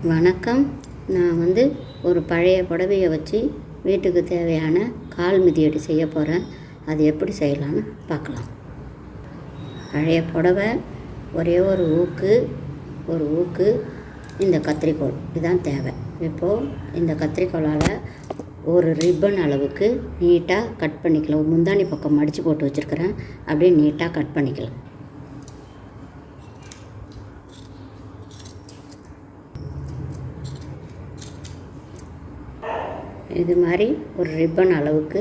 வணக்கம். நான் ஒரு பழைய புடவையை வச்சு வீட்டுக்கு தேவையான கால் மிதியடி செய்ய போகிறேன். அது எப்படி செய்யலான்னு பார்க்கலாம். பழைய புடவை, ஒரே ஒரு ஊக்கு, இந்த கத்திரிக்கோல் இதுதான் தேவை. இப்போது இந்த கத்திரிக்கோலால் ஒரு ரிப்பன் அளவுக்கு நீட்டாக கட் பண்ணிக்கலாம். முந்தாணி பக்கம் மடித்து போட்டு வச்சுருக்கிறேன். அப்படியே நீட்டாக கட் பண்ணிக்கலாம். இது மாதிரி ஒரு ரிப்பன் அளவுக்கு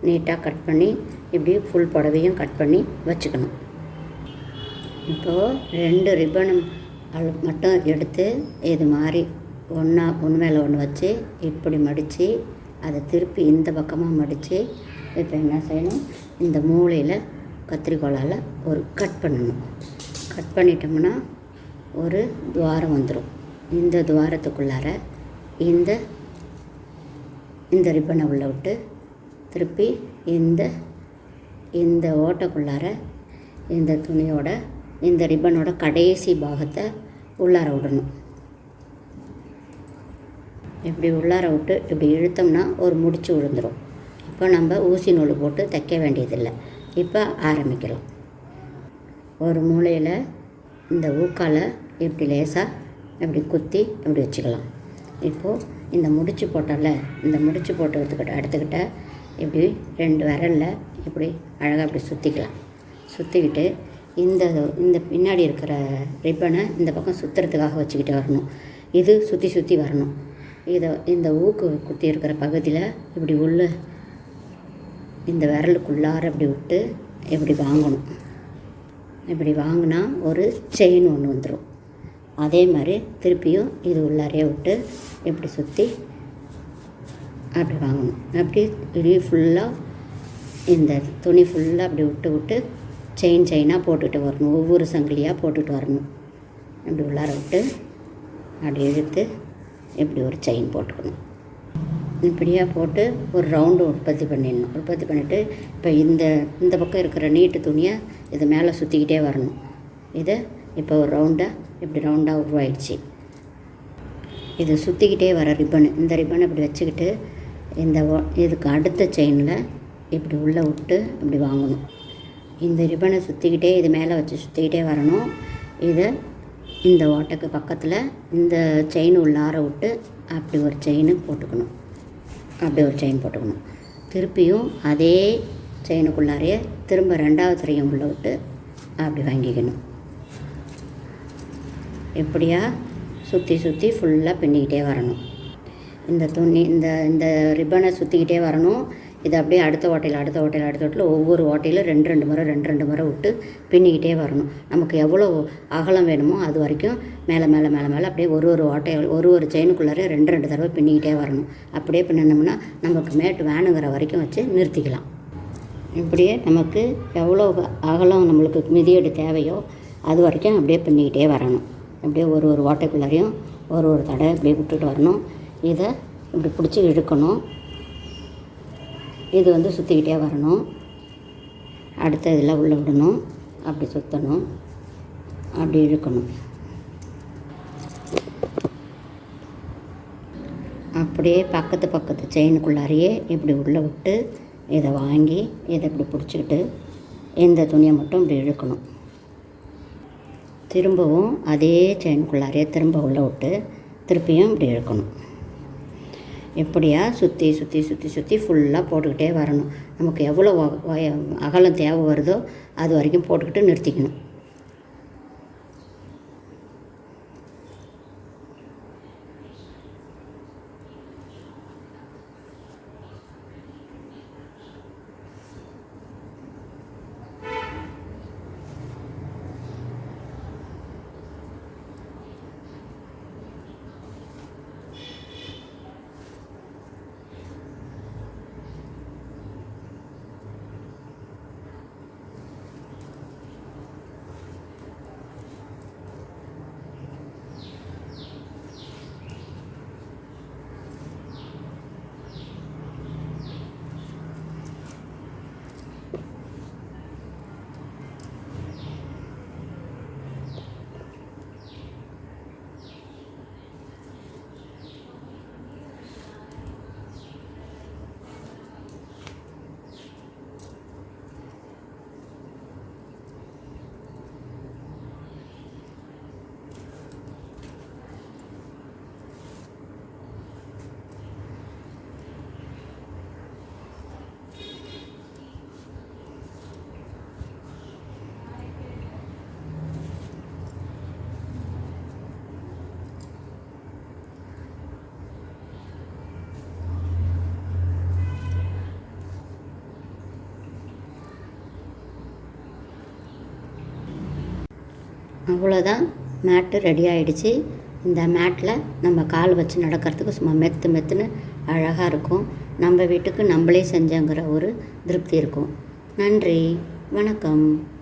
நீட்டாக கட் பண்ணி இப்படி ஃபுல் புடவையும் கட் பண்ணி வச்சுக்கணும். இப்போது 2 ரிப்பனும் மட்டும் எடுத்து இது மாதிரி ஒன்று மேலே ஒன்று வச்சு இப்படி மடித்து அதை திருப்பி இந்த பக்கமாக மடித்து இப்போ என்ன செய்யணும், இந்த மூலையில் கத்திரிக்கோலால் ஒரு கட் பண்ணணும். கட் பண்ணிட்டோம்னா ஒரு துவாரம் வந்துடும். இந்த துவாரத்துக்குள்ளார இந்த ரிப்பனை உள்ளே விட்டு திருப்பி இந்த ஓட்டைக்குள்ளார இந்த துணியோட இந்த ரிப்பனோட கடைசி பாகத்தை உள்ளார விடணும். இப்படி உள்ளார விட்டு இப்படி இழுத்தோம்னா ஒரு முடிச்சு விழுந்துடும். இப்போ நம்ம ஊசி நூல் போட்டு தைக்க வேண்டியதில்லை. இப்போ ஆரம்பிக்கலாம். ஒரு மூலையில் இந்த ஊக்கால் இப்படி லேசாக இப்படி குத்தி இப்படி வச்சுக்கலாம். இப்போது இந்த முடிச்சு போட்டோம்ல, இந்த முடிச்சு போட்டு எடுத்துக்கிட்ட இப்படி 2 விரலில் இப்படி அழகாக இப்படி சுற்றிக்கிட்டு இந்த பின்னாடி இருக்கிற ரிப்பனை இந்த பக்கம் சுற்றுறதுக்காக வச்சுக்கிட்டு வரணும். இது சுற்றி வரணும். இந்த ஊக்கு குத்தி இருக்கிற பகுதியில் இப்படி உள்ள இந்த விரலுக்குள்ளார இப்படி விட்டு இப்படி வாங்கணும். இப்படி வாங்கினா ஒரு செயின் ஒன்று வந்துடும். அதே மாதிரி திருப்பியும் இது உள்ளாரையே விட்டு இப்படி சுற்றி அப்படி வாங்கணும். அப்படி இப்படி ஃபுல்லாக இந்த துணி ஃபுல்லாக அப்படி விட்டு செயினாக போட்டுட்டு வரணும். ஒவ்வொரு சங்கிலியாக போட்டுட்டு வரணும். இப்படி உள்ளார விட்டு அப்படி இழுத்து இப்படி ஒரு செயின் போட்டுக்கணும். இப்படியாக போட்டு ஒரு ரவுண்டு உற்பத்தி பண்ணிவிட்டு இப்போ இந்த பக்கம் இருக்கிற நீட்டு துணியை இது மேலே சுற்றிக்கிட்டே வரணும். இதை இப்போ ஒரு இப்படி ரவுண்டாக உருவாயிடுச்சு. இது சுற்றிக்கிட்டே வர ரிப்பனு, இந்த ரிப்பனை இப்படி வச்சுக்கிட்டு இதுக்கு அடுத்த செயினில் இப்படி உள்ளே விட்டு இப்படி வாங்கணும். இந்த ரிப்பனை சுற்றிக்கிட்டே இது மேலே வச்சு சுற்றிக்கிட்டே வரணும். இதை இந்த ஓட்டைக்கு பக்கத்தில் இந்த செயின் உள்ளார விட்டு அப்படி ஒரு செயின் போட்டுக்கணும். திருப்பியும் அதே செயினுக்குள்ளாரையே திரும்ப 2வது திரையும் உள்ளே விட்டு அப்படி வாங்கிக்கணும். இப்படியா சுற்றி ஃபுல்லாக பின்னிக்கிட்டே வரணும். இந்த துணி இந்த ரிப்பனை சுற்றிக்கிட்டே வரணும். இது அப்படியே அடுத்த ஓட்டையில் ஒவ்வொரு ஓட்டையில் 2 முறை விட்டு பின்னிக்கிட்டே வரணும். நமக்கு எவ்வளோ அகலம் வேணுமோ அது வரைக்கும் மேலே அப்படியே ஒரு ஓட்டையில் ஒரு செயினுக்குள்ளார 2 தடவை பின்னிக்கிட்டே வரணும். அப்படியே பின்னோம்னா நமக்கு மேட்டு வேணுங்கிற வரைக்கும் வச்சு நிறுத்திக்கலாம். இப்படியே நமக்கு எவ்வளோ அகலம் நம்மளுக்கு மிதியடி தேவையோ அது வரைக்கும் அப்படியே பின்னிக்கிட்டே வரணும். அப்படியே ஒரு ஓட்டைக்குள்ளாரையும் ஒரு தடவை இப்படியே விட்டுட்டு வரணும். இதை இப்படி பிடிச்சி இழுக்கணும். இது சுற்றிக்கிட்டே வரணும். அடுத்த இதில் உள்ளே விடணும். அப்படி சுற்றணும். அப்படி இழுக்கணும். அப்படியே பக்கத்து செயினுக்குள்ளாரையே இப்படி உள்ளே விட்டு இதை வாங்கி இதை இப்படி பிடிச்சிக்கிட்டு இந்த துணியை மட்டும் இப்படி இழுக்கணும். திரும்பவும் அதே செயினுக்குள்ளாரையே திரும்ப உள்ளே விட்டு திருப்பியும் இப்படி இழுக்கணும். எப்படியா சுற்றி ஃபுல்லாக போட்டுக்கிட்டே வரணும். நமக்கு எவ்வளோ அகலம் தேவை வருதோ அது வரைக்கும் போட்டுக்கிட்டு நிறுத்திக்கணும். அவ்வளோதான், மேட்டு ரெடி ஆகிடுச்சு. இந்த மேட்டில் நம்ம கால் வச்சு நடக்கிறதுக்கு சும்மா மெத்து மெத்துன்னு அழகாக இருக்கும். நம்ம வீட்டுக்கு நம்மளே செஞ்சோங்கிற ஒரு திருப்தி இருக்கும். நன்றி, வணக்கம்.